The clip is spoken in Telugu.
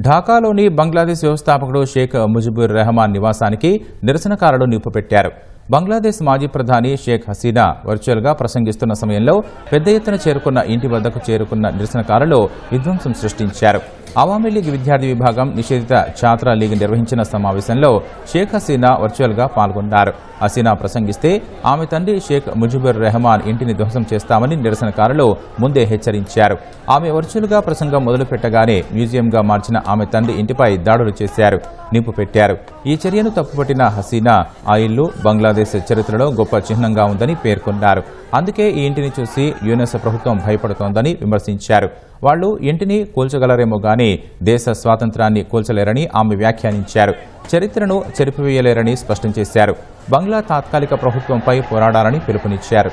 ఢాకాలోని బంగ్లాదేశ్ వ్యవస్థాపకుడు షేక్ ముజిబుర్ రెహమాన్ నివాసానికి నిరసనకారులు నిప్పుపెట్టారు. బంగ్లాదేశ్ మాజీ ప్రధాని షేక్ హసీనా వర్చువల్గా ప్రసంగిస్తున్న సమయంలో పెద్ద ఎత్తున చేరుకున్న ఇంటి వద్దకు చేరుకున్న నిరసనకారులు విధ్వంసం సృష్టించారు. అవామీ లీగ్ విద్యార్థి విభాగం నిషేధిత ఛాత్రా లీగ్ నిర్వహించిన సమావేశంలో షేక్ హసీనా వర్చువల్గా పాల్గొన్నారు. హసీనా ప్రసంగిస్తే ఆమె తండ్రి షేక్ ముజిబుర్ రెహమాన్ ఇంటిని ధ్వంసం చేస్తామని నిరసనకారులు ముందే హెచ్చరించారు. ఆమె వర్చువల్గా ప్రసంగం మొదలుపెట్టగానే మ్యూజియంగా మార్చిన ఆమె తండ్రి ఇంటిపై దాడులు చేశారు, నిప్పు పెట్టారు. ఈ చర్యను తప్పుపట్టిన హసీనా ఆ ఇల్లు బంగ్లాదేశ్ చరిత్రలో గొప్ప చిహ్నంగా ఉందని పేర్కొన్నారు. అందుకే ఈ ఇంటిని చూసి యుఎస్ ప్రభుత్వం భయపడుతోందని విమర్శించారు. వాళ్లు ఇంటిని కూల్చగలరేమో గానీ దేశ స్వాతంత్రాన్ని కూల్చలేరని ఆమె వ్యాఖ్యానించారు. చరిత్రను చెరిపివేయలేరని స్పష్టం చేశారు. బంగ్లా తాత్కాలిక ప్రభుత్వంపై పోరాడాలని పిలుపునిచ్చారు.